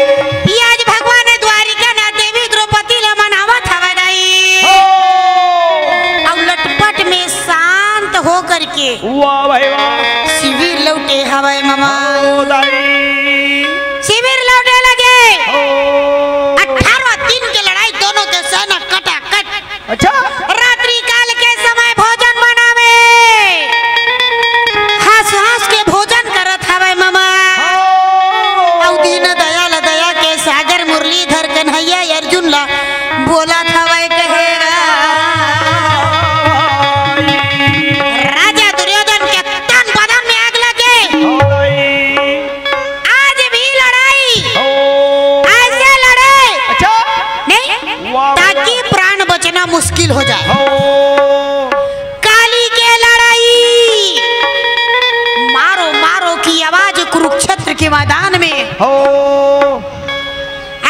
आज भगवान द्वारिका ना देवी द्रौपदी ला मनावत हवे दाई और लटपट में शांत हो करके वाह भाई वाह शिविर लौटे हवे मामा दाई शिविर लौटे लगे 18 दिन की लड़ाई दोनों के सेना कटा कट। अच्छा रात्रि काल के समय भोजन बनावे हंस हंस के भोजन करत हवे मामा और दीन दयाल दया के सागर मुरलीधर कन्हैया अर्जुन ला बोला हवे कहेगा राजा दुर्योधन के तन बदन में आग लगे आज भी लड़ाई ऐसे लड़े अच्छा नहीं ताकि प्राण बचना मुश्किल हो जाए। काली के लड़ाई मारो मारो की आवाज कुरुक्षेत्र के मैदान में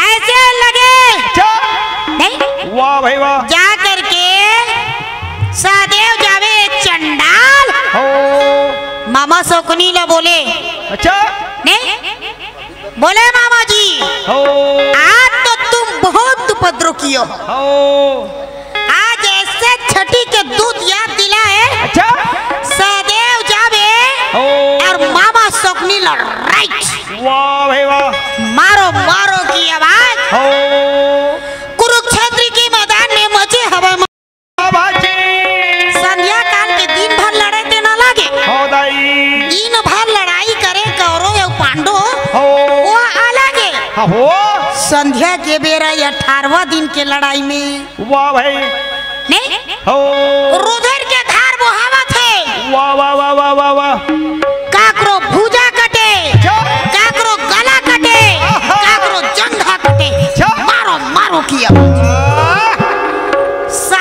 ऐसे लगे नहीं वाह भाई वाह जा करके सहदेव जावे चंडाल मामा शकुनी ला बोले अच्छा नहीं बोले मामा जी आज तो तुम बहुत उपद्रव कियो आज ऐसे छठी के दूध याद दिलाए अच्छा सहदेव जावे और मामा शकुनी ला राइट वाह भाई वाह मारो मारो की आवाज कुरुक्षेत्र के मैदान में मचे हवा संध्या काल के दिन भर लड़े ते न लगे दिन भर लड़ाई करे कौरव और पांडव वो अलग है संध्या के बेरा 18वां दिन के लड़ाई में वाह भाई नहीं रुधिर के धार बहावत है वाह वाह वाह वाह वाह वाह काकरो भुजा कटे काकरो गला कटे काकरो जंघा कटे मारो मारो की आवाज 7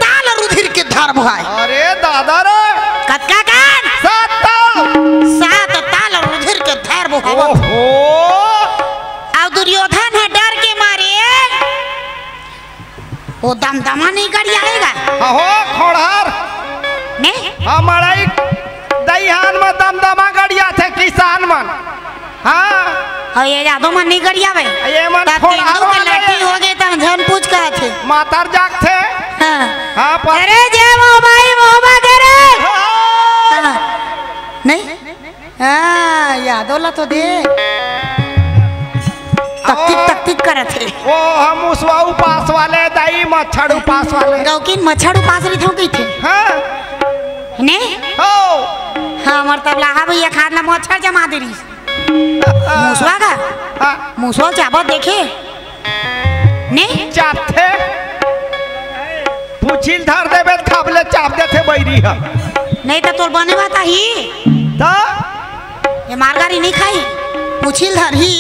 ताल रुधिर के धार बहाए अरे दादा रे कतका कान 7 ताल रुधिर के धार बहावत और दुर्योधन है डर के मारे वो दमदमा नहीं गड़ी आएगा खोड़ार नहीं हमारा दईहान में दमदमा गड़िया थे किसान मन हाँ और ये जादू मन नहीं गड़ी आवे ये मन तब खोड़ार के लट्टी हो गए तब झन पूछ कहा थे मातर जाग थे हाँ पर अरे जय मोबाई मोबा करे नहीं हाँ यादो ला तो दे तकतिक करे थे वो हम उस उपास वाले दाई मच्छर उपास वाले गौकिन मच्छर उपास रही थे थे हाँ नहीं हाँ मरतब लाहा भैया खाद ला मच्छर जमा दे रही मुसवा का मुसवा चाबत देखे नहीं चापते पूछिल धर देबे खाबले चाप देते बैरी है नहीं तो तोर बने बाता ही तो ये मारगारी नहीं खाई पूछिल धर ही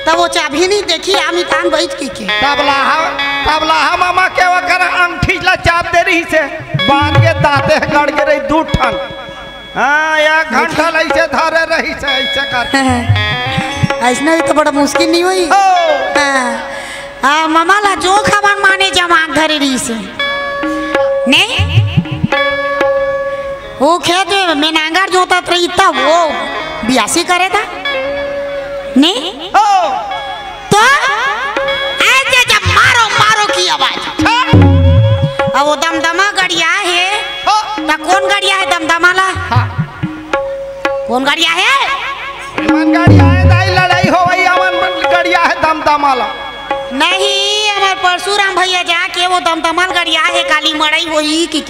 तब वो चाबी नहीं देखी आमी तान बैठ की के तबला मामा के वकर अंगठी ला चाप दे रही से बांध के दाते गड़ के रही 2 ठन हाँ 1 घंटा ऐसे धरे रही से ऐसे कर ऐसा भी तो बड़ा मुश्किल नहीं हुई हाँ मामा ला जो खबर माने जमाक धरे रही से नहीं वो खेत में नांगर जोता रही तब वो बियासी करे था नहीं तो ऐसे जब मारो मारो की आवाज अब वो दमदमा गड़िया है तो कौन गड़िया है दमदमा ला कौन गड़िया है मन गड़िया है दाई लड़ाई हो गई अमन गड़िया है दमदमा ला नहीं हमारे परशुराम भैया जाके वो दमदमल गड़िया है काली मड़ई वही की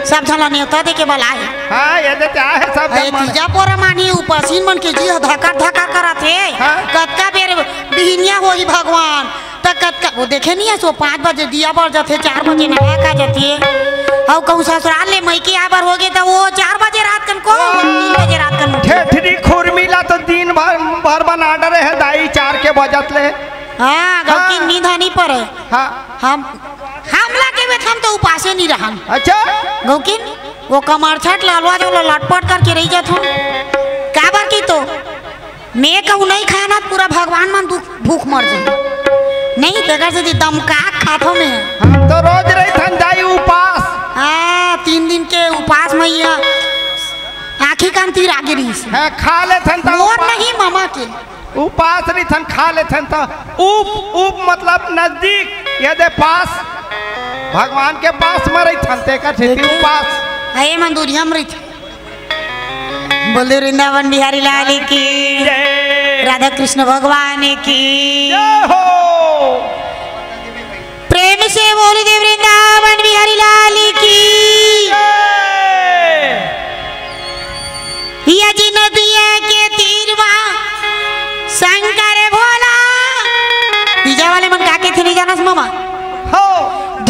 सब झला नेता दे के बला है हाँ ये देते है सब तीजा पोरा मानी उपासीन मन के जी धक्का धक्का करत है कतका बेर बिहनिया होई भगवान तक कतका वो देखे नहीं है सो 5 बजे दिया बर जाते 4 बजे नहा का जाती और कहूँ ससुराल ले मई के आबर हो गए तो वो 4 बजे रात कन को 3 बजे रात कन ठेठरी खुरमीला तो दिन भर बना डरे है दाई 4 के बजत ले हाँ गाँव की नींद नहीं पर हाँ हम लाके में हम तो उपासे नहीं रहा अच्छा गौकिन वो कमर छट लालवा जो लटपट करके रही जात हूँ काबर की तो मैं कहूँ नहीं खाना पूरा भगवान मन भूख मर जाए नहीं तेकर से दम का खाथो में हम तो रोज रही ठंडाई उपास हाँ 3 दिन के उपास में आँखी कांति रागे रही है खा ले ठंडा और नहीं मामा के उपास नहीं थन खा लेथन था उप उप मतलब नजदीक यदि पास भगवान के पास में रही थन ते का खेती उपास है मंदूरिया में रही थी। बोले वृंदावन बिहारी लाल की राधा कृष्ण भगवान की जय हो। प्रेम से बोल दे वृंदावन बिहारी लाल की यजी नदिया के तीरवा शंकर भोला तीजा वाले मन का के थे नहीं जाना मामा हो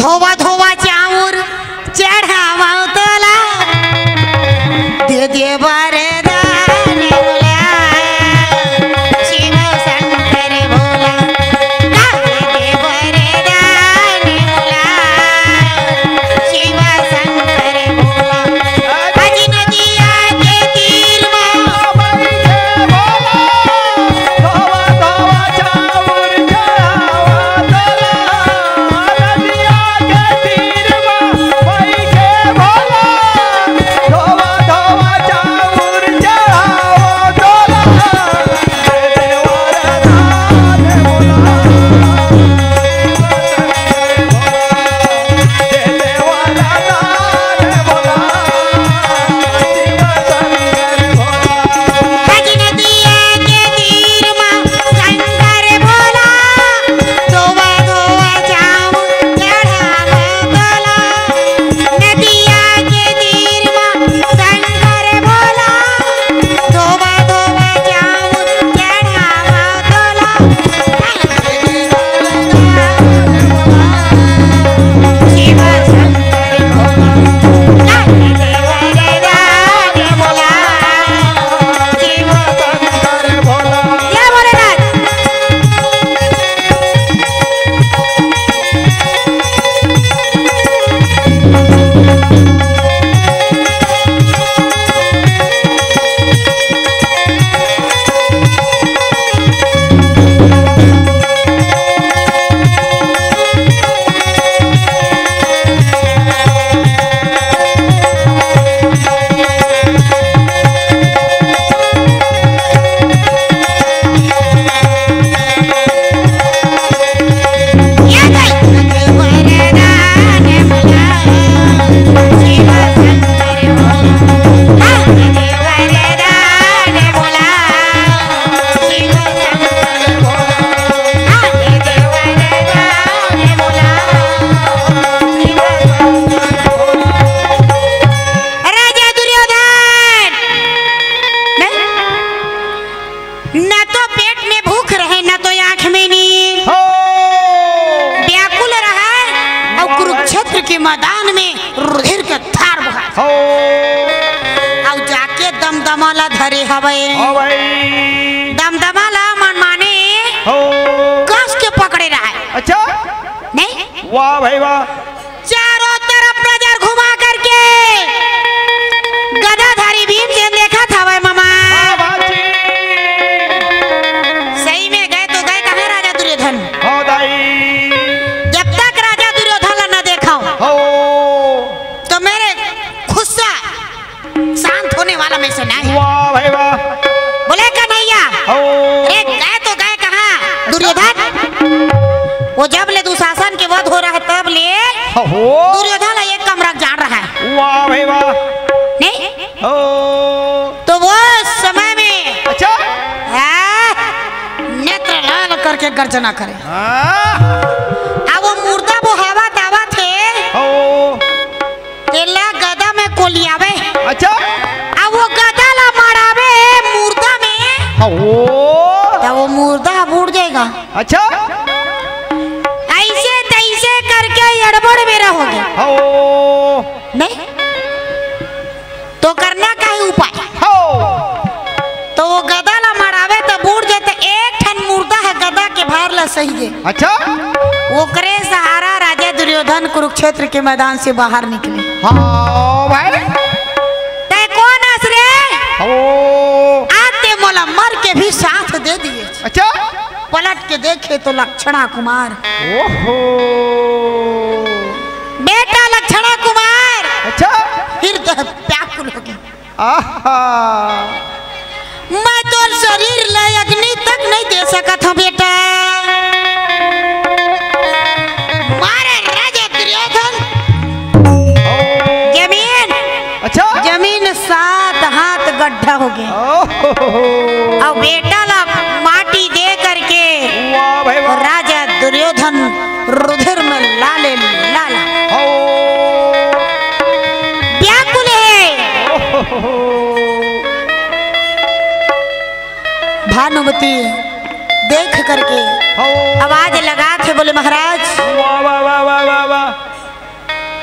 धोवा धोवा चाउर चढ़ावा तोला दे दे वरदान भोला शिव शंकर भोला दे दे वरदान भोला शिव शंकर भोला अज नदिया के तीर में मैदान में रुधिर के धार बहा हो और जाके दमदमाला धरे हवे दमदमाला मन माने हो कस के पकड़े रहा है। अच्छा नहीं वाह भाई वाह चारों तरफ नजर घुमा करके गदाधारी भीमसेन देखा था वह मामा सही में गए तो गए कहाँ राजा दुर्योधन हो दाई जब तक राजा दुर्योधन न देखा हो तो मेरे गुस्सा शांत होने वाला में से नहीं। वाह भाई वाह बोले कन्हैया हो गए तो गए कहाँ दुर्योधन वो जब ले दुशासन के वध हो रहा है तब ले हो दुर्योधन एक कमरा जान रहा है। वाह भाई वाह नहीं हो तो वो समय में अच्छा नेत्र लाल करके गर्जना करे हाँ अब वो मुर्दा वो हवा तावा थे हो तेला गदा में कोलियावे अच्छा अब वो गदा ला मारावे मुर्दा में हो तो वो मुर्दा बूढ़ जाएगा। अच्छा ऐसे तैसे करके गड़बड़ में रहोगे हो नहीं तो करना का ही उपाय हो तो वो गदा ला मारावे तो बूढ़ जाते एक ठन मुर्दा है गदा के भार ला सही है। अच्छा वो करे सहारा राजा दुर्योधन कुरुक्षेत्र के मैदान से बाहर निकले। हाँ भाई ते कौन असरे हो आते मोला मर के भी साथ दे दिए। अच्छा पलट के देखे तो लक्षणा कुमार ओहो बेटा लक्षणा कुमार अच्छा हृदय व्याकुल हो गया। आहा मैं तो शरीर ले अग्नि तक नहीं दे सकत हो बेटा। मारे राजा दुर्योधन जमीन, अच्छा जमीन 7 हाथ गड्ढा हो गया और बेटा ला माटी दे करके वाह भाई वाह। राजा दुर्योधन रुधिर में लाले लाला व्याकुल है। भानुमति देख करके आवाज लगा थे, बोले महाराज वाह वाह वाह वाह वाह वाह।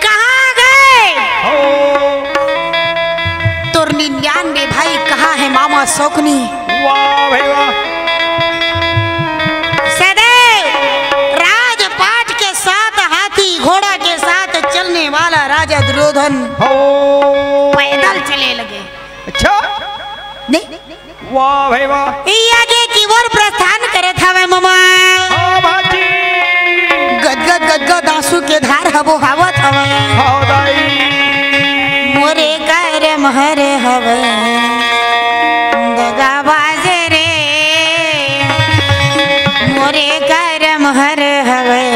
कहाँ गए? तो 99 भाई कहाँ है मामा शौकनी? वाह भाई वाह। सदैव राजपाट के साथ हाथी घोड़ा के साथ चलने वाला राजा दुर्योधन पैदल चले लगे। अच्छा नहीं वाह भाई वाह। आगे की ओर प्रस्थान करे था वे मामा। हाँ भाजी। गदगद गदगद आंसू के धार हबो हावत हवे। हाँ दाई। मोरे कर महर हवे दगाबाज रे, मोरे कर महर हवे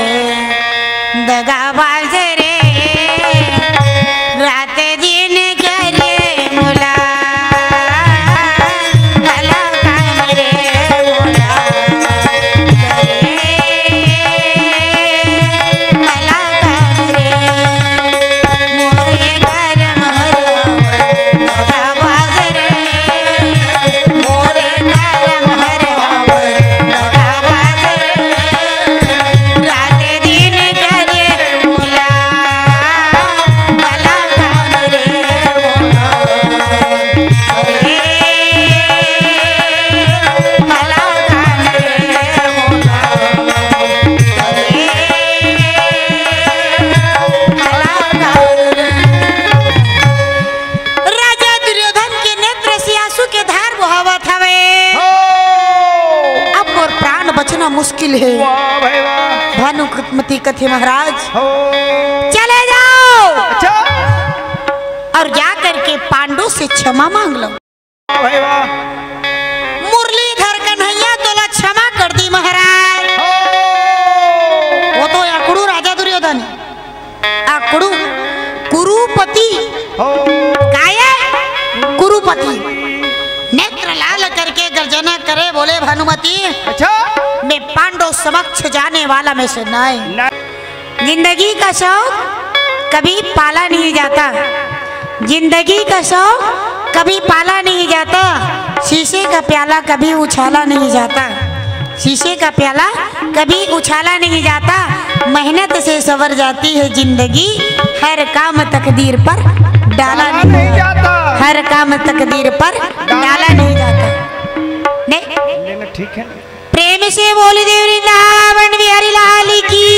दगाबाज रे, रात दिन करे मुला भला काम रे मुला करे भला काम रे, मोरे कर महर हवे दगाबाज रे, मोरे कर महर हवे दगाबाज रे, रात दिन करे मुला भला काम रे मुला करे भला काम रे मुला करे भला काम रे। राजा दुर्योधन के नेत्र से आंसू के धार बहावत हवे। अब मोर प्राण बचना मुश्किल है। वाह भाई वाह। भानुमति कथे महाराज हो। चले जाओ अच्छा और जा करके पांडु से क्षमा मांग लो। वाह भाई वाह। मुरलीधर कन्हैया तोला क्षमा कर दी महाराज। वो तो अकड़ू राजा दुर्योधन है। अकड़ू कुरुपति काया कुरुपति नेत्र लाल करके गर्जना करे, बोले भानुमति अच्छा मैं पांडव समक्ष जाने वाला में से नहीं। ना। जिंदगी का शौक कभी पाला नहीं जाता, जिंदगी का शौक कभी पाला नहीं जाता, शीशे का प्याला कभी उछाला नहीं जाता, शीशे का प्याला कभी उछाला नहीं जाता, मेहनत से संवर जाती है जिंदगी, हर काम तकदीर पर डाला नहीं जाता। हर काम तकदीर पर डाला नहीं जाता। नहीं ठीक है। प्रेम से बोल दे वृंदावन बिहारी लाल की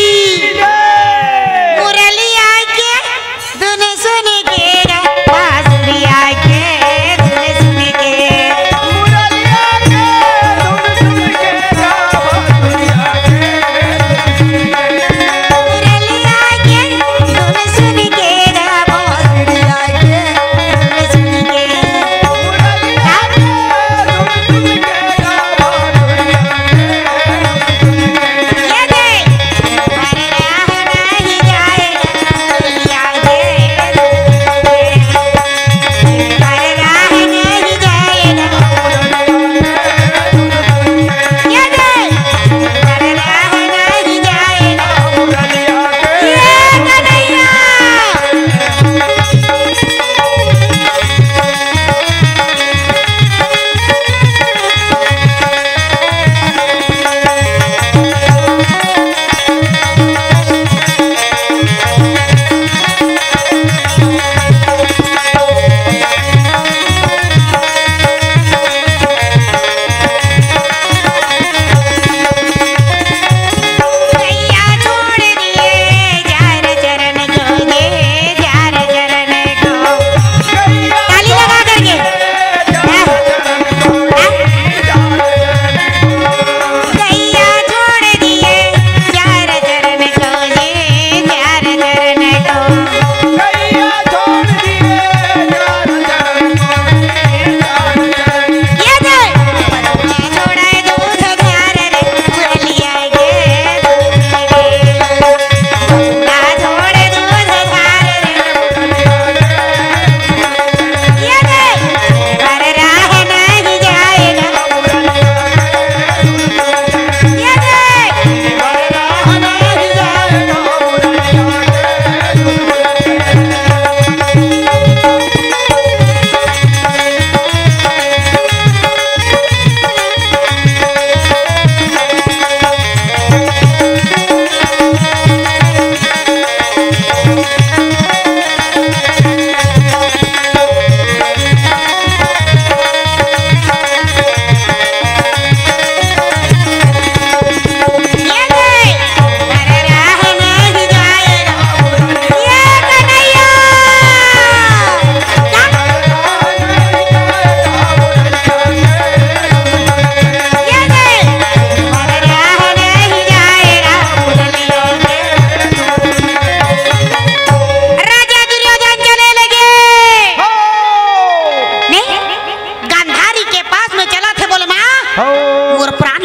मुरलिया के धुन सुन के बांसुरिया के धुन सुन के मुरलिया के धुन सुन के बांसुरिया मुरलिया के धुन सुन के बांसुरिया के धुन सुन के मुरलिया के धुन सुन के बांसुरिया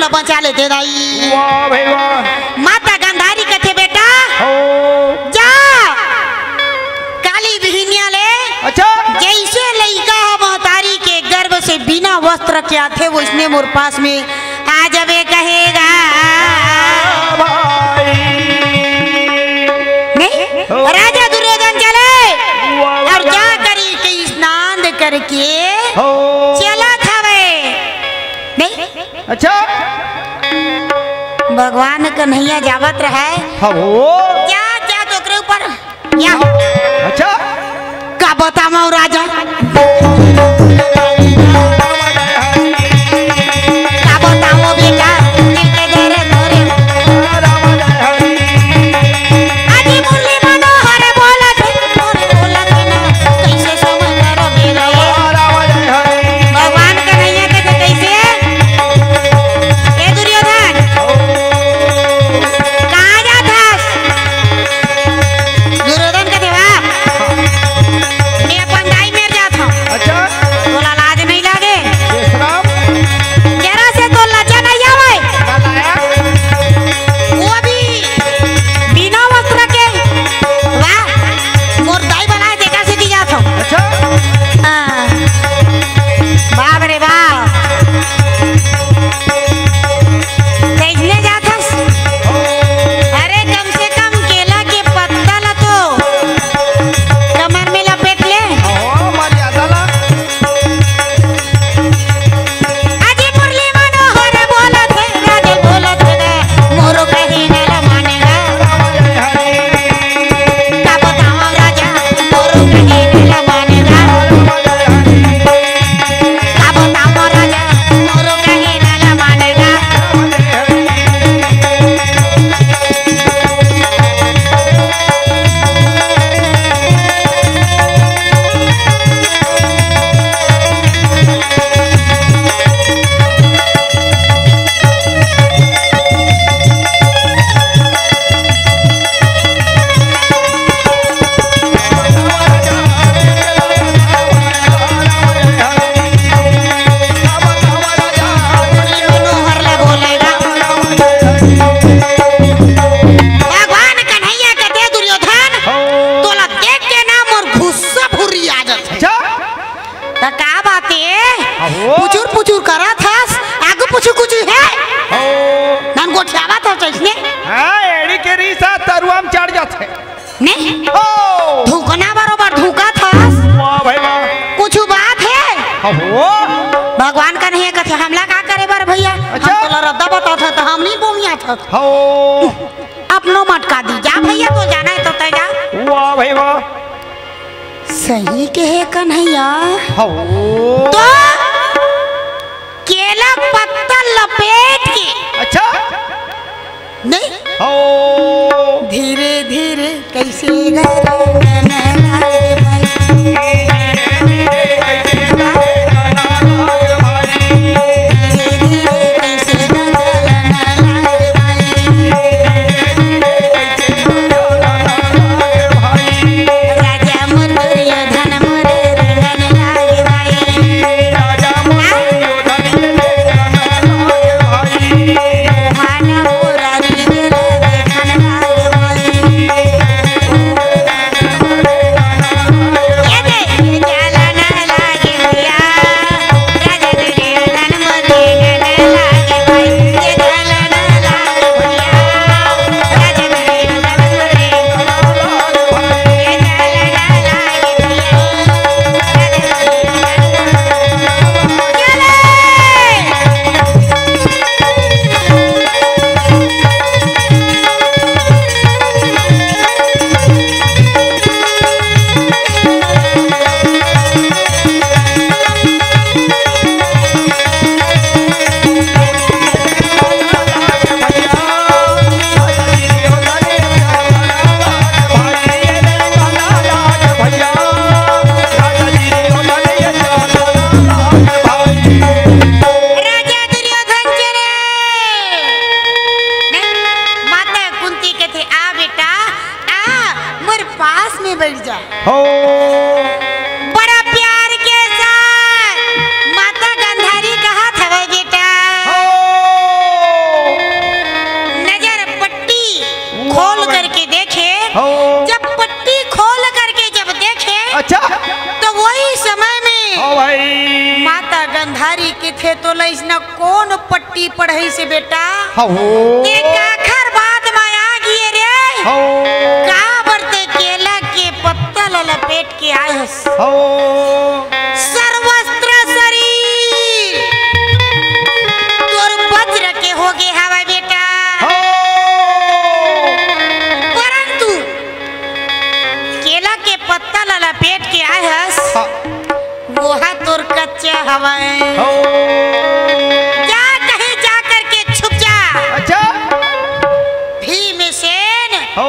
ला बचा लेते दाई। वाह भाई वाह। माता गांधारी कथे बेटा हो जा काली बिहनिया ले। अच्छा जैसे लड़का महतारी के गर्भ से बिना वस्त्र के आते वो इसने मोर पास में आ जावे कहेगा भाई। नहीं राजा दुर्योधन चले और जा करी के स्नान करके हो चला था वे नहीं। अच्छा भगवान कन्हैया जावत रहे हो क्या क्या तो करे ऊपर या अच्छा का बताओ राजा का बताओ बेटा दिल के दरे धरे आदि मुरली मनोहर बोलत ना कैसे समझ करो मेरा भगवान कन्हैया के कैसे ए दुर्योधन कहाँ जाता दुर्योधन का देवा मैं अपन दाई में जाता हूँ अच्छा तोला लाज नहीं लागे विश्राम जरा से तो लज्जा नहीं आवे लाया वो भी बिना वस्त्र के वाह मोर दाई बनाए देखा से दी जाता हूँ अच्छा हाँ। बाप रे बाप कैसने जाथस अरे कम से कम केला के पत्ता ला तो कमर में लपेट ले हो मर्यादा ला आजी मुरली मनोहर बोलत है राजे बोलत है मोरो कहीं न ला मानेगा का बताओ राजा मोरो कहीं न ला मानेगा का बताओ राजा मोरो कहीं न ला मानेगा मुरली मनोहर ला बोलेगा भगवान कन्हैया के दे दुर्योधन तोला देख के ना मोर गुस्सा फुरी आ जात है अच्छा त का बाते अहो। पुचुर पुचुर करा थास आगु पुचु कुछ है हो नन गोठियावा था जैसने हाँ एड़ी के रीसा तरुआ में चढ़ जाते ने हो धुकना बरोबर धुका थास वाह भाई वाह कुछ बात है हो भगवान कन्हैया कथे हमला का करे बर भैया अच्छा। हम तोला रद्दा बता था तो हम नहीं बोमिया था हो अपनो मटका दी जा भैया तो जाना है तो तय जा वाह भाई वाह सही के है कन्हैया हो तो केला पत्ता लपेट के अच्छा नहीं हो धीरे धीरे कैसे घर राजा मोर दुर्योधन मोरे रंगन लागे भाई भाना मोरा रिगल देखन लागे भाई पढ़ारी के थे तो लइसना कौन पट्टी पढ़ई से बेटा हो ते काखर बाद में आ गिए रे हो का बरते केला के पत्ता ल लपेट के आयस हो सर्वस्त्र शरीर तोर वज्र के हो गे हवा बेटा हो परंतु केला के पत्ता ल लपेट के आयस वहा तोर कच्चा हवा हो जा कहीं जा करके छुप जा अच्छा भीमसेन हो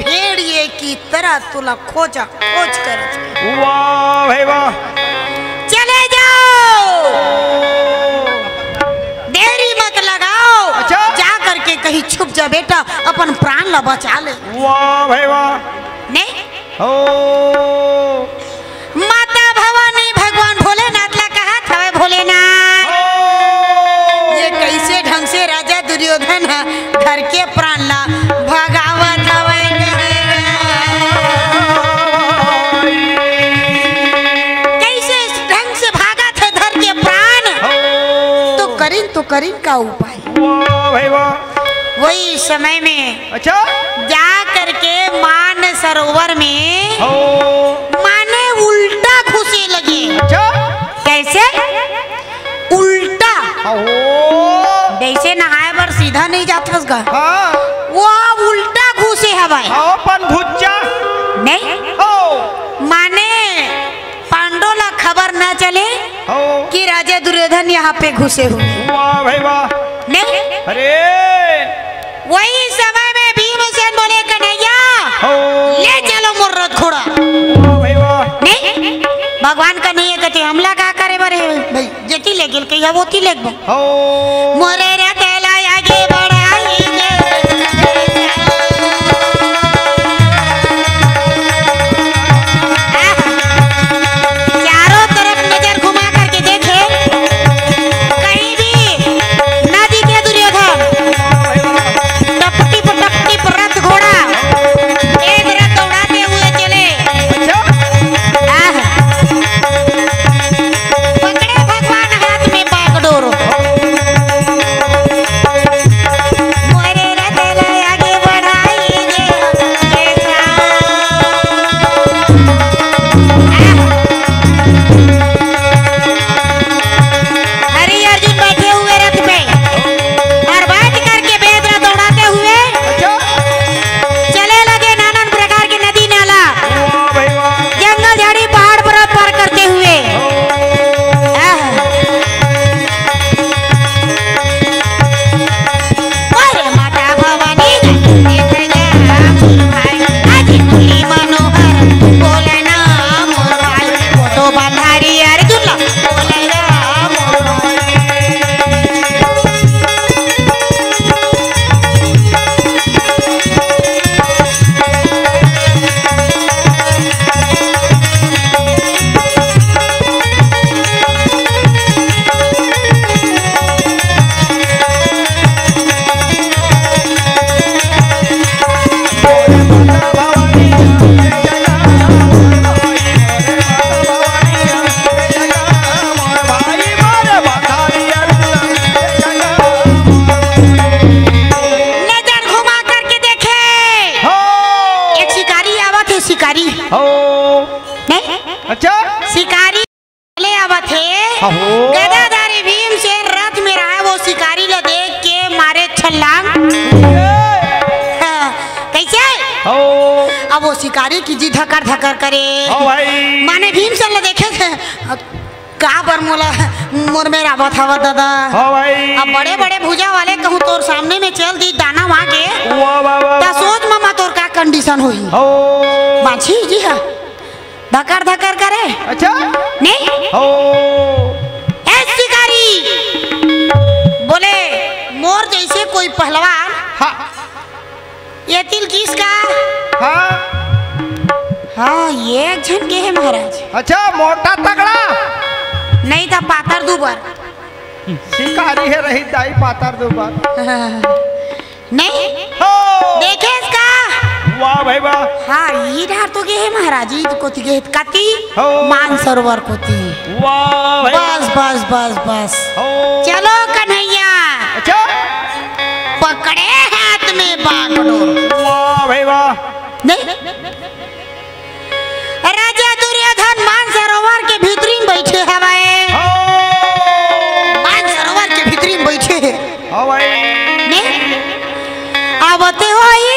भेड़िए की तरह तुला खोजा खोज कर वाह भाई वाह चले जाओ देरी मत लगाओ अच्छा। जा करके कहीं छुप जा बेटा अपन प्राण ला बचा ले वाह भाई वाह नहीं हो माता भवानी भगवान भोलेनाथ ला कहा था भोलेनाथ ये कैसे ढंग से राजा दुर्योधन घर के प्राण ला भगावत हवे कैसे इस ढंग से भागा थे धर के प्राण तो करीन का उपाय वाह भाई वाह वही समय में अच्छा जा करके मान सरोवर में हो माने उल्टा घुसे लगे अच्छा कैसे उल्टा हो जैसे नहाए बर सीधा नहीं जाता गा हाँ वो उल्टा घुसे हवाए अपन भुज्जा नहीं हो माने पांडव ला खबर न चले हो कि राजा दुर्योधन यहाँ पे घुसे हुए वाह भाई वाह नहीं अरे वही समय में भीमसेन बोले कन्हैया हो ले चलो मोर रथ घोड़ा वाह भाई वाह नहीं भगवान का नहीं है कहते हमला का करे बरे भाई जेती ले गेल कहिया वोती लेगबो हो मोरे रे तेला आगे बढ़ाई चारों तरफ नजर घुमा करके देखे कहीं भी नदी के दुर्योधन टपटी पर रथ घोड़ा एक रथ दौड़ाते हुए चले अच्छा पकड़े भगवान हाथ में बागडोर मोरे रथ ला आगे बढ़ाई हरि अर्जुन बैठे हुए रथ पे और बैठ करके वेद रथ दौड़ाते हुए अच्छा चले लगे नाना प्रकार के नदी नाला वाह भाई वाह जंगल झाड़ी पहाड़ पर्वत पार करते हुए अरे माता भवानी मनोहर बोले ना मोर भाई फोटो बंधारी अर्जुन बोले ना मोर नजर घुमा करके देखे एक शिकारी आवत है शिकारी नहीं अच्छा शिकारी चले आवत है हो गदाधारी भीमसेन रथ में रहा वो शिकारी ला देख के मारे छलांग हाँ, कैसे हो अब वो शिकारी की जी धकर धकर करे हो भाई माने भीमसेन ला देखे थे का बर मोला मोर में रावत हवा दादा हो भाई अब बड़े बड़े भुजा वाले कहूँ तोर सामने में चल दी दाना वहाँ के वाह वाह वाह ता सोच मामा तोर का कंडीशन हुई हो बाछी जी हाँ धकर धकर करे अच्छा नहीं हो ए शिकारी बोले मोर जैसे कोई पहलवान हाँ ये तिल किसका हाँ हाँ ये एक जन के है महाराज अच्छा मोटा तगड़ा नहीं था पातर दुबर शिकारी है रही दाई पातर दुबर नहीं हो देखे इसका वाह भाई वाह हाँ ये डार तो के है महाराज जी को ती के काती हो। मान सरोवर को ती वाह भाई बस बस बस बस ओ चलो कन्हैया अच्छा पकड़े हाथ में बागडोर। वाह भाई वाह। नहीं राजा दुर्योधन मानसरोवर के भीतरी में बैठे हवाए, मानसरोवर के भीतरी में बैठे है। हाँ भाई नहीं आवते होई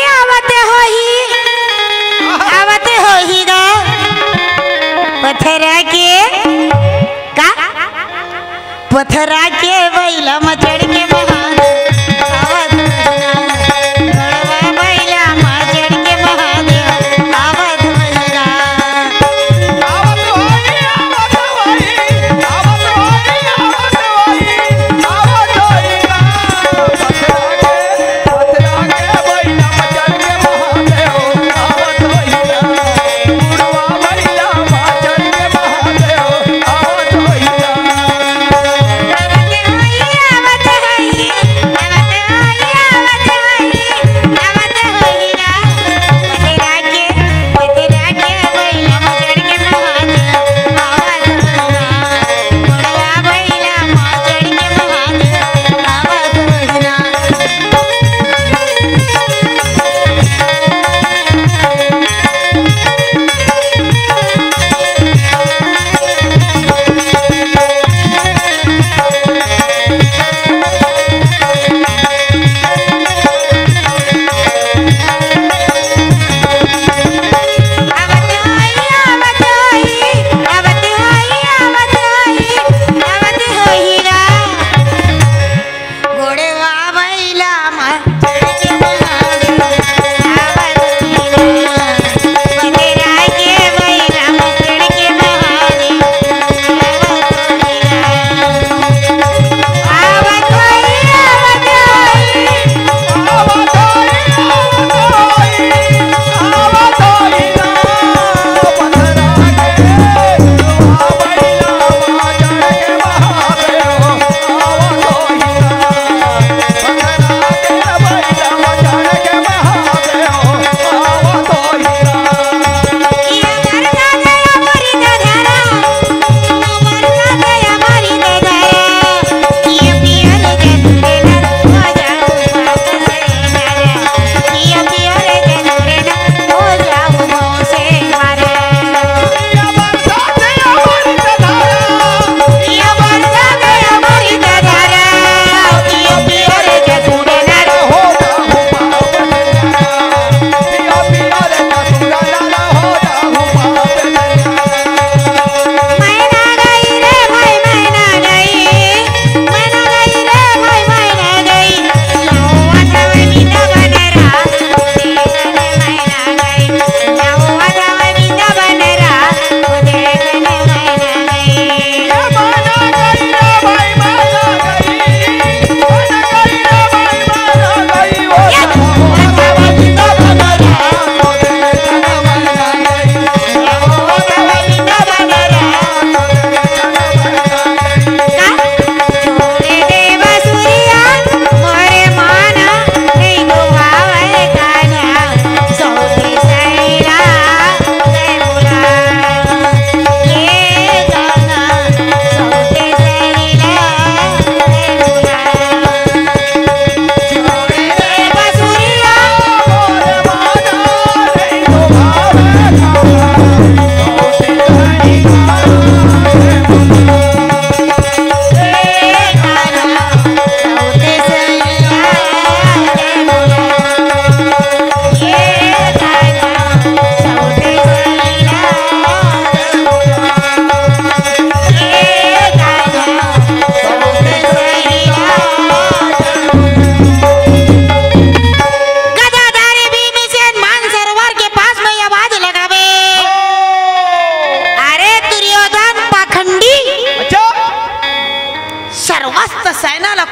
गा पथरा के बैला मचड़ के महान आवत बैला मचड़ के महादेव आवत होइगा।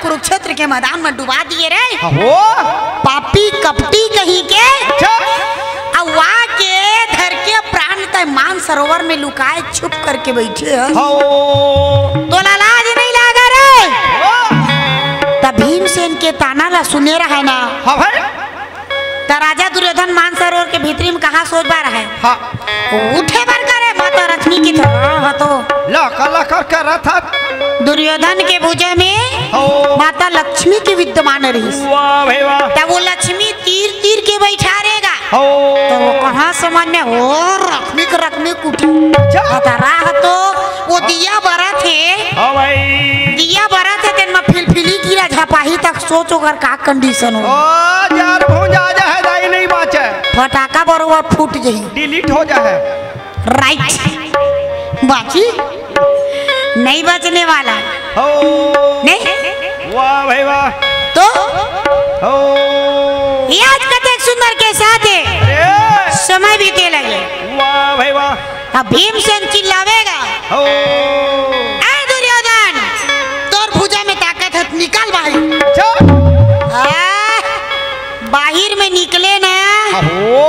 कुरुक्षेत्र के मैदान में डुबा दिए रे। हो पापी कपटी कहीं के अच्छा अवा के धर के प्राण तय मान सरोवर में लुकाए छुप करके बैठे हैं। हो तो लाज नहीं लागा रे। तब भीमसेन के ताना ला सुने रहा है ना। हाँ भाई तो राजा दुर्योधन मान सरोवर के भीतरी में कहा सोच बा रहा है। हाँ उठे बर करे मत तो रश्मि की तरह तो लका लका करा था दुर्योधन के भुजा में हो माता लक्ष्मी की विद्यमान रही। वाह भाई वाह तब वो लक्ष्मी तीर तीर के बैठा रहेगा हो तो वो कहाँ समझ में हो रश्मि कुटी राह तो वो दिया बरा थे हो भाई दिया बरा थे तेन में फिलफिली गिरा झपाही तक सोच ओकर का कंडीशन हो ओ यार भूंजा जा है दाई नहीं बाचे फटाका बरोबर फूट जाही डिलीट हो जा है राइट बाकी नहीं बचने वाला हो नहीं वाह भाई वाह तो हो ये आज कतेक सुंदर के साथ है अरे समय बीते लगे वाह भाई वाह अब भीमसेन चिल्लावेगा हो ऐ दुर्योधन तोर भुजा में ताकत है निकाल बाहर अच्छा बाहर में निकले ना हो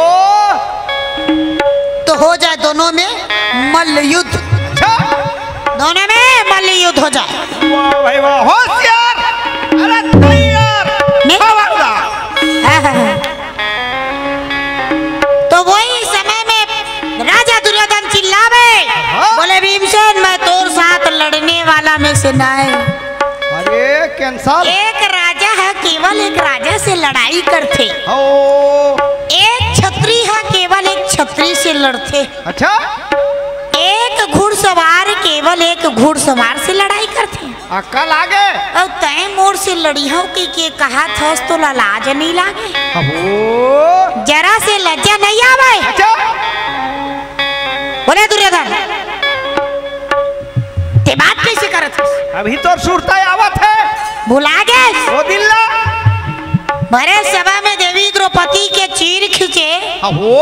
तो हो जाए दोनों में मल्ल युद्ध अच्छा दोनों में मल्ल युद्ध हो जाए वाह भाई वाह होशियार अरे तैयार नहीं? खबरदार तो वही समय में राजा दुर्योधन चिल्लावे बोले भीमसेन मैं तोर साथ लड़ने वाला में से ना है अरे कैंसल एक राजा है केवल एक राजा से लड़ाई करते हो एक छत्री है केवल एक छत्री से लड़ते अच्छा एक घुड़सवार केवल एक घुड़सवार से लड़ाई करते अक्कल आगे और तय मोर से लड़ी हो कि कहा थस तो लाज नहीं लागे हो जरा से लज्जा नहीं आवे अच्छा बोले दुर्योधन ते बात कैसे करत हस? अभी तो सुरता आवत है भुला गए वो दिल्ला भरे सभा में देवी द्रौपदी के चीर खींचे हो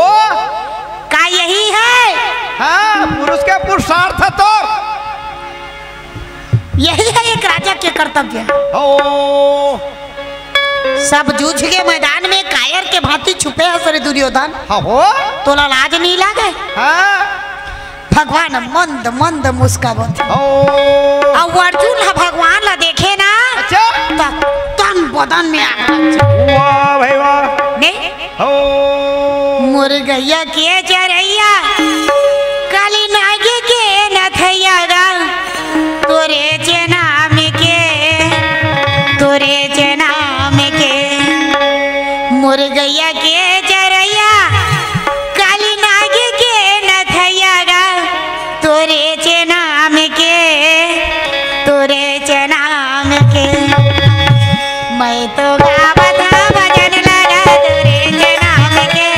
का यही है हाँ पुरुष के पुरुषार्थ तो यही है एक राजा के कर्तव्य हो सब जूझ के मैदान में कायर के भांति छुपे है सरे दुर्योधन हो तो लाज नहीं लागे हाँ भगवान मंद मंद मुस्कावत हो अब अर्जुन है भगवान ला देखे ना अच्छा तो तन बदन में आग लग जाए। वाह भाई वाह नहीं हो मुर्गैया के चरैया काली नागी के नथैया गा तोरे नाम के मुर्गैया के चरैया काली नागी के नथैया गा तोरे नाम के मैं तो गावत भजन लगा तोरे नाम के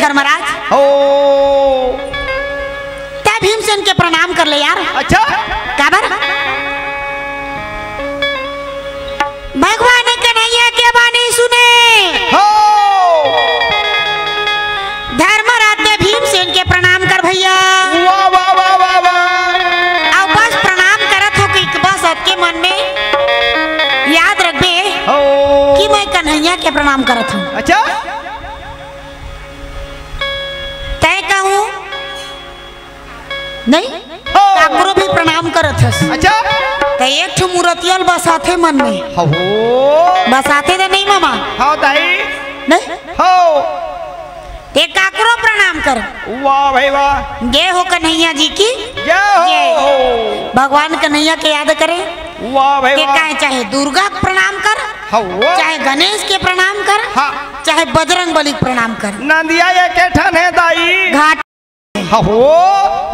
धर्मराज हो तय भीमसेन के प्रणाम कर ले यार। अच्छा काबर भगवान कन्हैया के बानी सुने हो धर्मराज ने भीमसेन के प्रणाम कर भैया। वाह वाह वाह वाह वाह अब बस प्रणाम करत हो कि बस आपके मन में याद रखबे हो कि मैं कन्हैया के प्रणाम करत हूँ। अच्छा तय कहूँ नहीं हो काकरो भी प्रणाम करत हस। अच्छा तो एक ठो मूर्तियल बसाथे मन में हो बसाथे तो नहीं मामा हाँ दाई नहीं हो ते काकरो प्रणाम कर। वाह भाई वाह जय हो कन्हैया जी की जय हो भगवान कन्हैया के याद करे। वाह भाई ते वाह काहे चाहे दुर्गा के प्रणाम कर हो चाहे गणेश के प्रणाम कर हाँ चाहे बजरंग बली के प्रणाम कर। नंदिया एक ठन है दाई घाट हो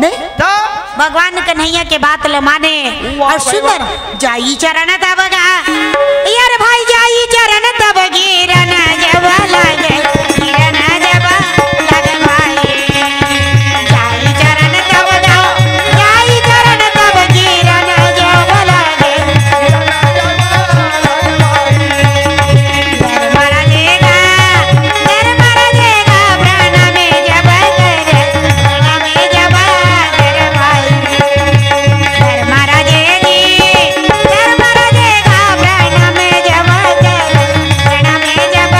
नहीं ता भगवान कन्हैया के बात ल माने वाह और सुंदर जाई चरण तब गा यार भाई जाई चरण तब गिरन जब लागे गिरन जब लागे भाई जाई चरण तब गा जाई चरण तब गिरन जब लागे दरबार देगा प्राण में जब करे प्राण में जब करे भाई धर्मराज जी धर्मराज देगा प्राण में जब करे प्राण में जब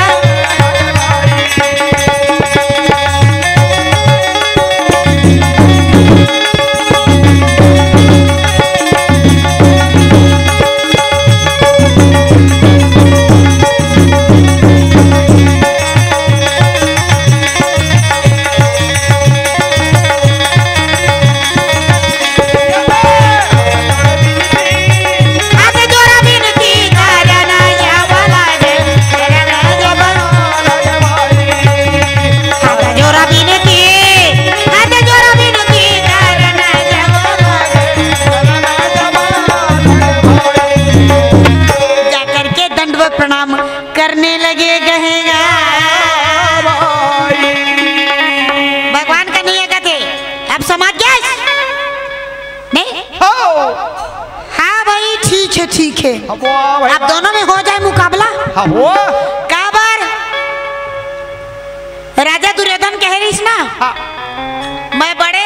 हाथ जोड़ा विनती करना जब लागे प्राण में जब हाथ जोड़ा विनती करना जब जाकर के दंडवत प्रणाम करने लगे कहेगा भगवान कन्हैया कहते अब समझ गया नहीं हो हाँ भाई ठीक है वाह भाई अब दोनों में हो जाए मुकाबला। हो काबर राजा दुर्योधन कह रही ना हाँ मैं बड़े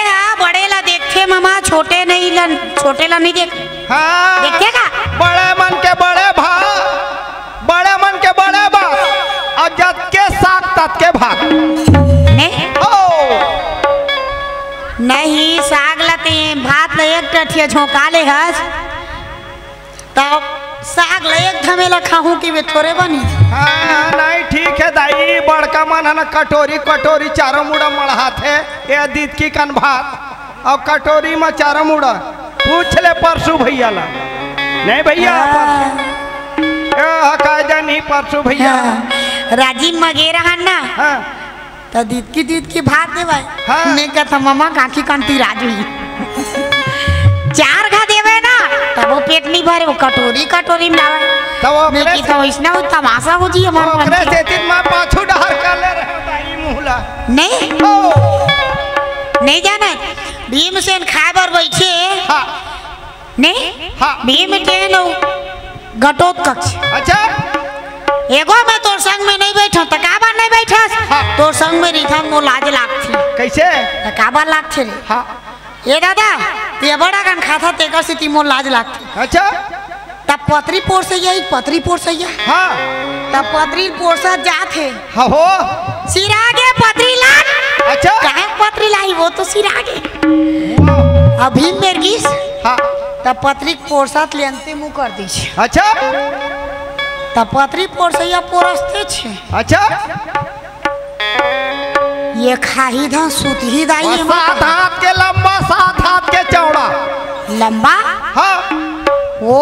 ला देखते मामा छोटे ला नहीं देख हाँ देखेगा बड़े मन के बड़े भाग बड़े मन के बड़े बात और जत के साथ तत के भाग नहीं हो नहीं साग लते भात ल एक टठिया झोंका ले हस तब साग ल एक धमेला खाहूं कि वे थोड़े बनी हाँ नहीं ठीक है दाई बड़का मन है ना कटोरी कटोरी चारों मुड़ा मढ़ात है ये दीद की कन भात और कटोरी में चारों मुड़ा पूछ ले परसू भैया ला नहीं भैया नहीं परसू भैया राजीव मगेरा हन ना हाँ तो दीद की भात देवे हाँ। ने कहता मामा काकी कांती राजू चार घा देवे ना तब वो पेट नहीं भरे वो कटोरी में लावे तब ने ओकरे की तो इसना वो तमाशा हो जी हमारा ओकरे से दिन में पाछू डहर कर ले रहे दाई मुहला नहीं हो नहीं जाना भीमसेन खाबर बैठे हाँ नहीं हाँ। भीमसेन घटोत्कच अच्छा एगो मैं तोर संग में नहीं बैठा तो काबर नहीं बैठा हाँ। तोर संग में रिथा मो लाज लागथी कैसे तो काबर लागथे रे हाँ ये दादा ते बड़ा गन खाता तेकर से ती मोर लाज लागथी अच्छा तब पतरी पोर से हाँ तब पतरी पोर से जाथे हाँ हो सिरागे पतरी लाग अच्छा काहे पतरी लाई वो तो सिरागे अभी मेर गिस हाँ तब पतरी पोरसात ले अंते मुंह कर दी छे अच्छा तब पतरी पोरसैया पोरसते छे अच्छा ये खाही धा सूती दाई और सात हाथ के लंबा सात हाथ के चौड़ा लंबा हाँ वो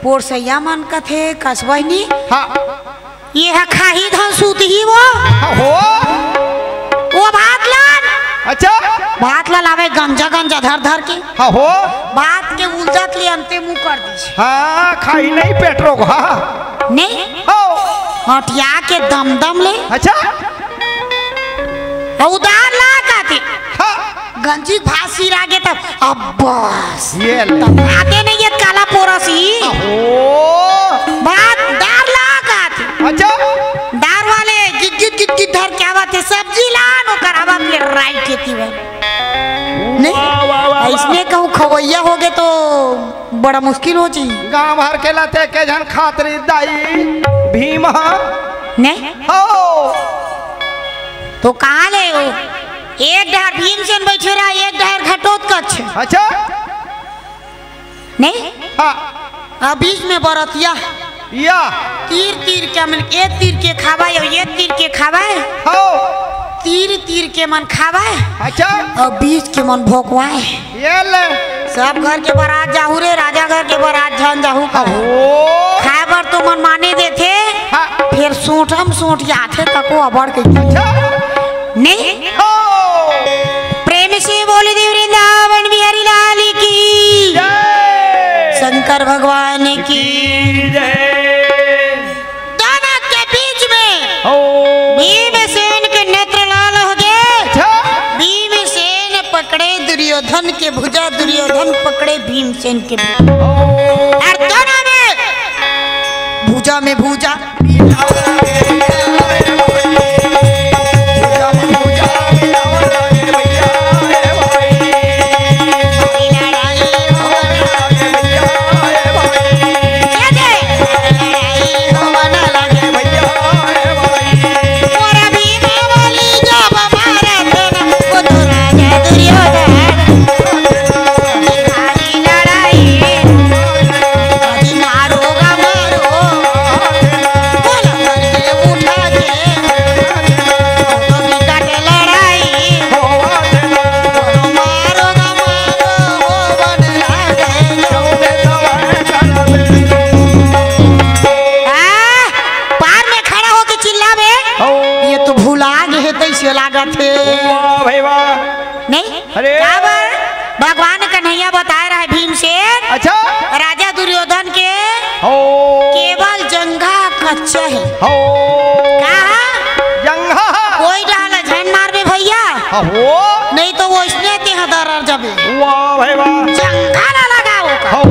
पोरसैया मन कथे कसबहनी हाँ ये है खाही धा सूती ही वो हो भात लान अच्छा भात ला लावे गंजा धर के हाँ हो भात के उलझत ले अंते मुंह कर दी छे हाँ खाई नहीं पेट रोग हाँ नहीं हो हटिया के दम ले अच्छा उदार ला कहते हाँ गंजी भात सिरा के तब अब बस ये ले आते नहीं ये काला पोरसी ओ भात दार ला कहते अच्छा दार वाले गिट धर क्या बात है सब्जी लान ओकर आवा ले राइट खेती है नहीं इसने कहूँ खवैया हो गए तो बड़ा मुश्किल हो जी गांव भर के लाते के जन खातरी दाई भीम नहीं हो तो कहाँ ले वो एक डहर भीमसेन बैठे रहा एक डहर घटोत्कच अच्छा नहीं हाँ अब बीच में बरतिया या तीर के मन एक तीर के खावा एक तीर के खावा हो तीर के मन खावा अच्छा और बीच के मन भोकवाए ये ले सब घर के बारात जाहू रे राजा घर के बारात झन जाहू हो खाए बर तो मन माने देते हाँ फिर सूठ आथे तको अबड़ के अच्छा नहीं हो प्रेम से बोले देव वृंदावन बिहारी लाल की जय शंकर भगवान की जय दोनों के बीच में हो भीमसेन के नेत्र लाल हो गए अच्छा भीमसेन पकड़े दुर्योधन के भुजा दुर्योधन पकड़े भीमसेन के हो और दोनों में भुजा में भुजा लागत है वाह भाई वाह नहीं अरे भगवान कन्हैया बता रहा है भीमसेन अच्छा राजा दुर्योधन के हो केवल जंघा कच्चा है हो कहा जंघा कोई डाल झन मार में भैया हो नहीं तो वो इसने तेह दर जबे वाह भाई वाह जंघा ना लगाओ हो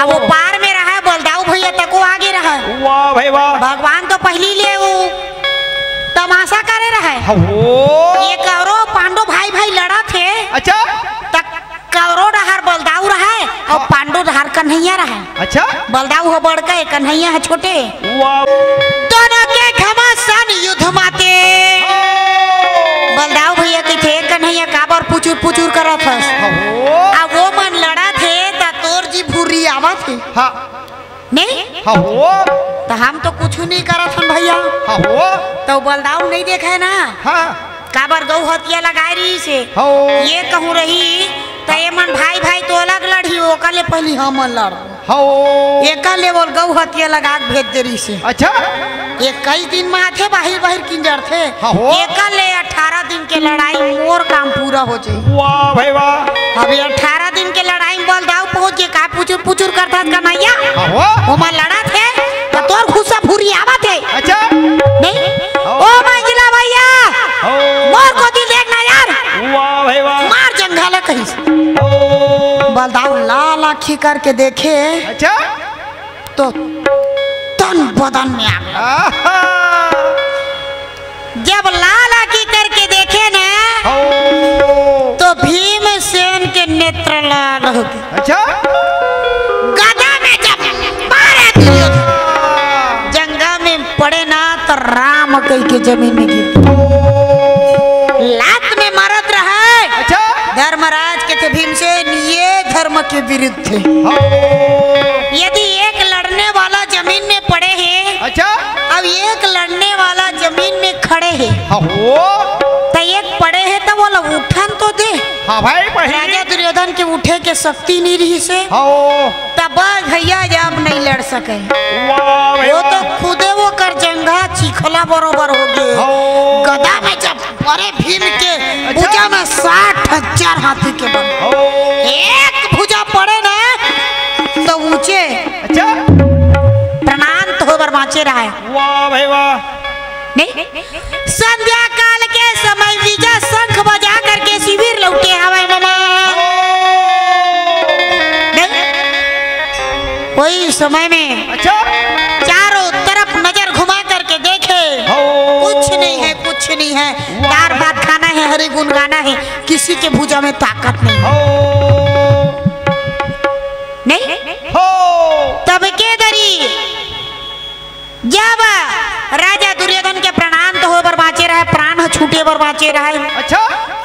अब वो पार में रहा बलदाऊ भैया तक वो आगे रहा वाह भाई वाह भगवान तो पहली ले वो तमाशा करे रहा है हो ये कौरव पांडव भाई भाई लड़ा थे अच्छा तक कौरव डहार बलदाऊ रहा है और पांडव डहार कन्हैया रहा है अच्छा बलदाऊ हो बड़ के कन्हैया है छोटे वाह दोनों के घमासान युद्ध माते बलदाऊ भैया के थे कन्हैया काबर पुचुर करत था हो अब वो मन लड़ा थे ता तोर जी भूरी आवा थे हाँ नहीं हो तो हम तो कुछ नहीं करत हन भैया हो तो बलदाऊ नहीं देखा है ना हाँ काबर गौ हतिया लगाए रही से हो ये कहूँ रही तो ये मन भाई भाई तो अलग लड़ी वो कले पहली हम लड़ हो एक लेवल गौ हतिया लगा के भेज दे रही से अच्छा ये कई दिन में आते बाहिर किंजर थे हाँ हो। एक ले 18 दिन के लड़ाई मोर काम पूरा हो जाए वाह भाई वाह अभी 18 दिन के लड़ाई में बलदाऊ पहुंच के का पुचुर करता कन्हैया हो वो मन लड़ा थे तो तोर खुशा भूरी आवा थे अच्छा नहीं ओ मंजिला भैया हो मोर को दिल देखना यार वाह भाई वाह मार जंघाले कहीं से हो बलदाऊ लाल आँखी करके देखे अच्छा तो तन बदन में आ गया आहा जब लाल आँखी करके देखे ना हो तो भीमसेन के नेत्र लाल हो गए अच्छा गदा में जब मारे दुर्योधन जंगा में पड़े ना तो राम कई के जमीन में गिर लात में मारत रहा है अच्छा धर्मराज के थे भीमसेन ये धर्म के विरुद्ध थे हो यदि एक लड़ने वाला जमीन में पड़े हैं अच्छा अब एक लड़ने वाला जमीन में खड़े हैं हो तो एक पड़े हैं तो बोला उठन तो दे हाँ भाई पहले राजा दुर्योधन के उठे के शक्ति नहीं रही से हो तब भैया जब नहीं लड़ सके वाह भाई वो तो वाह खुदे वो कर जंगा चिखला बरोबर हो गए हो गदा में जब बड़े भीम के भुजा में 60,000 हाथी के बल हो एक भुजा पड़े ना तो ऊंचे अच्छा प्रणाम तो बाँचे रहा है वाह भाई वाह नहीं संध्या काल के समय तीजा शंख बजा करके शिविर लौटे हवे मामा। कोई समय में अच्छा चारों तरफ नजर घुमा करके देखे, कुछ नहीं है, कुछ नहीं है। दार भात खाना है, हरि गुण गाना है, किसी के भुजा में ताकत नहीं नहीं तब के दरी जब राजा दुर्योधन के प्राणांत हो बर बाँचे रहे, प्राण छूटे बर बाँचे रहे। अच्छा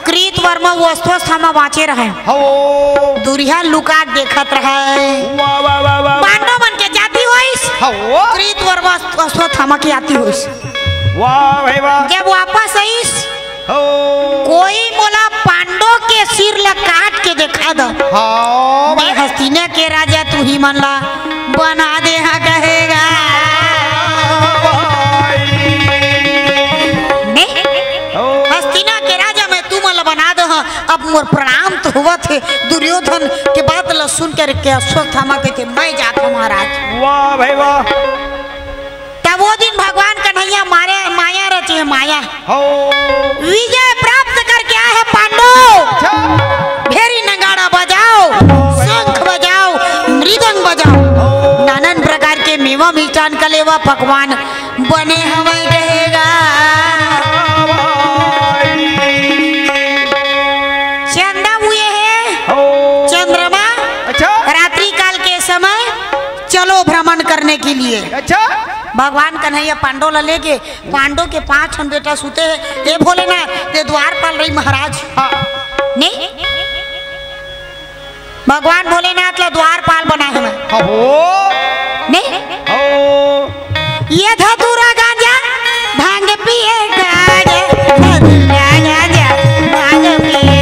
कृत वर्म वो अस्थवस्था बाँचे रहे। दुरिया लुका देखत रहे। पांडव मन के जाति होइस, कृत वर्म अस्थवस्था की आती होइस। वाह भाई वाह। जब वापस आइस, कोई मोला पांडव के सिर ला काट के देखा दो। मैं हस्तिना के राजा तू ही मन ला बना दे हा कहेगा। हस्तिना के राजा मैं तू मन ला बना दो। अब मोर प्रणाम तो हुआ थे। दुर्योधन के बात ला सुन कर के अश्वत्थामा कहते मैं जाता महाराज। वाह भाई वाह। तब वो दिन भगवान कन्हैया मारे माया रची है, माया विजय प्राप्त करके आए है पांडव। भेरी नगाड़ा बजाओ, शंख बजाओ, मृदंग बजाओ, नानान प्रकार के मेवा मिष्ठान कलेवा पकवान बने हमें रहेगा। चंदा हुए है चंद्रमा। अच्छा रात्रि काल के समय चलो भ्रमण करने के लिए। अच्छा भगवान कन्हैया पांडव ला लेके, पांडव के 5 बेटा सुते है। ये भोलेनाथ ये द्वार पाल रही महाराज। नहीं भगवान भोलेनाथ ला द्वार पाल बना है नहीं। ये धतूरा गांजा भांग पिए गांजा, धतूरा गांजा भांग पिए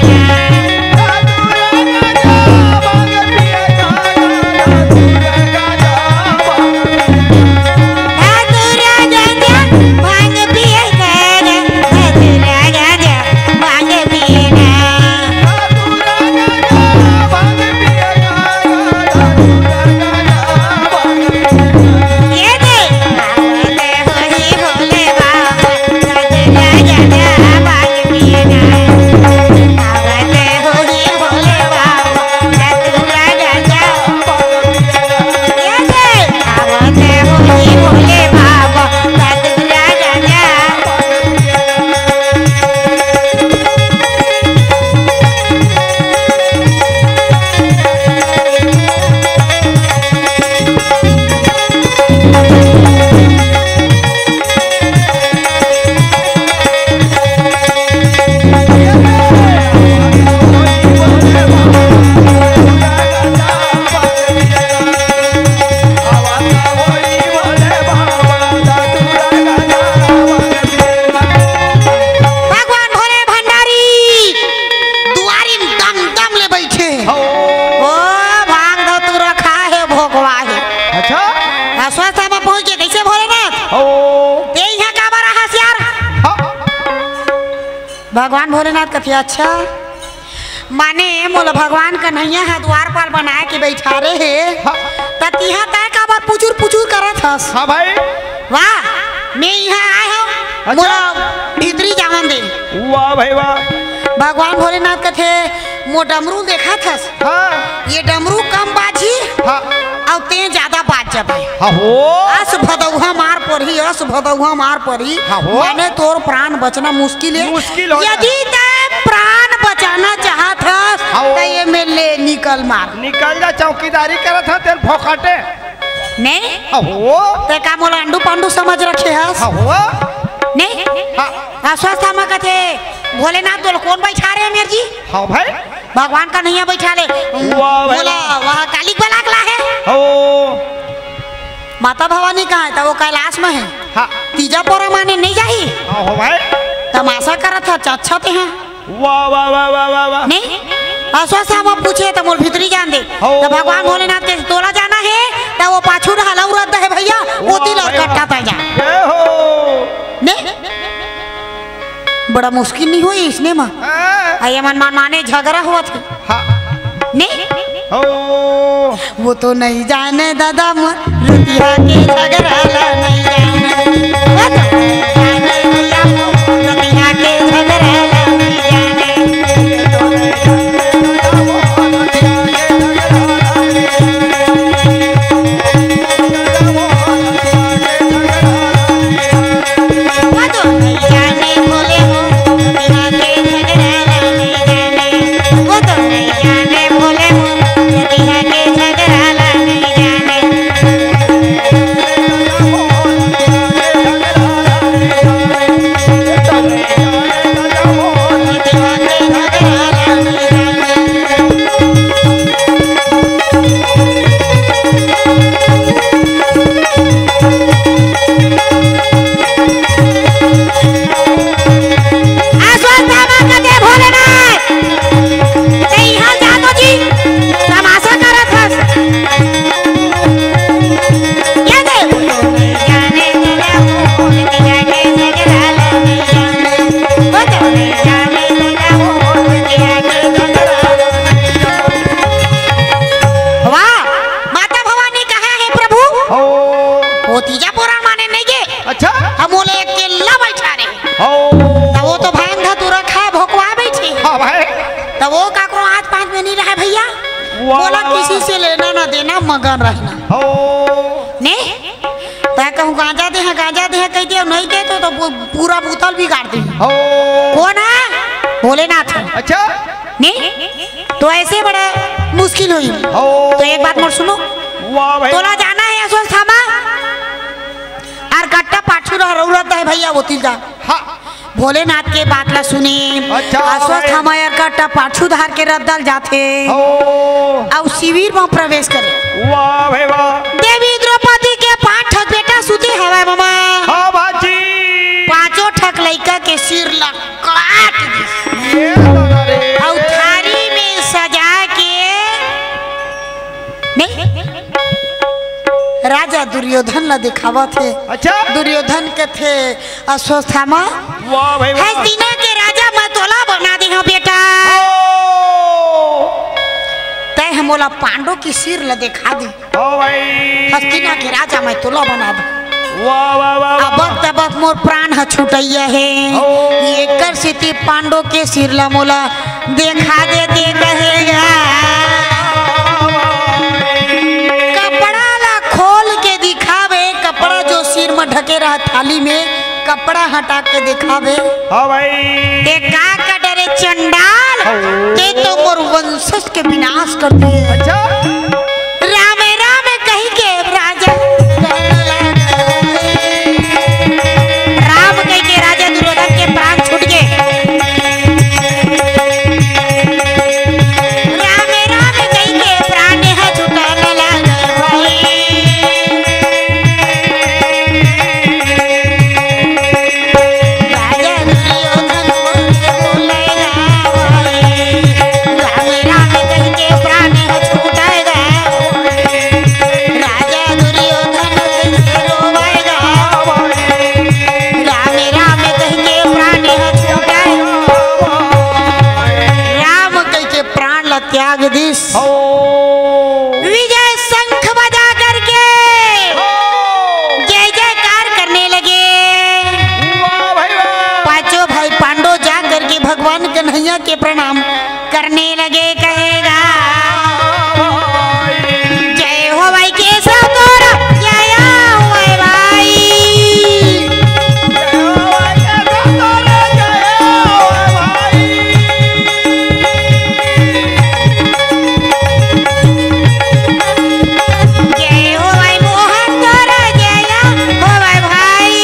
भगवान भोलेनाथ कथे अच्छा माने मोला भगवान कन्हैया है द्वार पाल बनाए के बैठा रहे है तिहा तय का बार पुचुर पुचुर करत हस। हाँ भाई वाह मैं यहाँ आए हूँ मोला भीतरी जावन दे। वाह भाई वाह। भगवान भोलेनाथ कथे मो डमरू देखा थस। हाँ ये डमरू कम बाजी हाँ और ते ज्यादा बाज जाबे। हाँ हो अस भदौहा मार पड़ी, अस भदौहा मार पड़ी। हाँ हो मैंने तोर प्राण बचना मुश्किल है। मुश्किल हो यदि ते प्राण बचाना चाहत हस तो ये में ले निकल मार। निकल जा चौकीदारी करत था तेल फोकाटे नहीं। हाँ हो ते का मोला अंडू पांडू समझ रखे हस। हाँ हो नहीं अस्वस्थ में कथे भोलेनाथ तो कौन बैठा रहे मेर जी। हाँ भाई भगवान का नहीं बैठा ले। बोला वह काली बलाकला है। हो माता भवानी कहाँ है? तो वो कैलाश में है। हाँ तीजा पोरा माने नहीं जाही। हाँ हो भाई तमाशा करत था अच्छा थे हैं। वाह वाह वाह वाह वाह वाह। नहीं अस्वस्थ हम पूछे तो मोल भीतरी जान दे। तो भगवान भोलेनाथ के तोला जाना है तो वो पाछू ढाला उड़ता है भैया वो दिल और कट्टा था जा। नहीं बड़ा मुश्किल नहीं हुई इसने माँ आये मन माने झगड़ा हुआ था। नहीं वो तो नहीं जाने दादा रुतिया के झगड़ा नहीं जाने। वो तो जाने भैया रुतिया के झगड़ा मगन रहना हो ने तय कहूँ गांजा दे है कह दिया नहीं दे तो पूरा बोतल भी काट दी हो कौन है भोलेनाथ अच्छा ने तो ऐसे बड़ा मुश्किल हुई हो तो एक बात मोर सुनो वाह भाई तोला जाना है अश्वत्थामा और कट्टा पाछू रह रौरत है भैया वो तिल जा हाँ भोलेनाथ के बात ला सुनी अच्छा अश्वत्थामा यार कट्टा पाछू धार के रद्दल जाते हो और शिविर में प्रवेश करे वाह भाई वाह देवी द्रौपदी के 5 ठक बेटा सुते हवा मामा हाँ बाजी 5 ठक लइका के सिर ला काट दी ये दादा रे और थारी में सजा के नहीं राजा दुर्योधन ला दिखावा थे अच्छा दुर्योधन के थे अश्वत्थामा वाह भाई वाह हस्तिना के राजा मैं तोला बना दे हो बेटा तय हमोला पांडव की सिर ला दिखा दी हो भाई हस्तिना के राजा मैं तोला बना दू वाह वाह वाह अब तब मोर प्राण ह छुटैया है ये कर सिटी पांडव के सिर ला मोला देखा दे कहेगा कपड़ा ला खोल के दिखावे कपड़ा जो सिर में ढके रहा थाली में कपड़ा हटा के दिखावे हाँ भाई ते का डरे चंडाल ते तो मोर वंशज के विनाश कर दे अच्छा राम राम कही के राजा राम कही के राजा दुर्योधन के प्राण छूट गए राम राम कही के प्राण है छुटाने लगे राजा दुर्योधन बोलेगा राम राम कही के प्राण है छूटेगा राजा दुर्योधन कैसे रोवेगा राम राम कह के प्राण है छूटेगा राम कह के प्राण ला त्याग दिस हो विजय शंख बजा करके जय जयकार करने लगे वाह भाई वाह पांचों भाई पांडव जा करके भगवान कन्हैया के प्रणाम करने लगे कहेगा जय हो भाई केशव तोरा जय हो भाई जय हो भाई मोहन तोरा जय हो भाई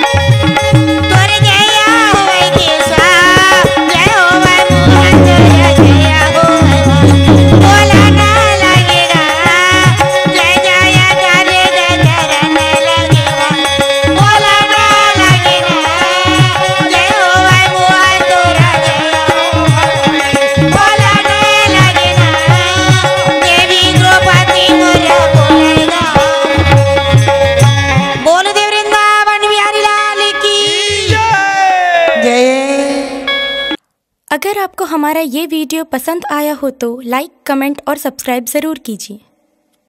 तोरे जय हो भाई केशव जय हो भाई मोहन तोरा जय हो भाई बोला ना लगेगा जय जय करेगा करने लगेगा बोला ना लगेगा जय हो भाई मोहन तोरा जय हो भाई बोला ना लगेगा देवी द्रौपदी मोरा बोलेगा बोल दे वृंदावन बिहारी लाल की जय। अगर आपको हमारा ये वीडियो पसंद आया हो तो लाइक, कमेंट और सब्सक्राइब ज़रूर कीजिए।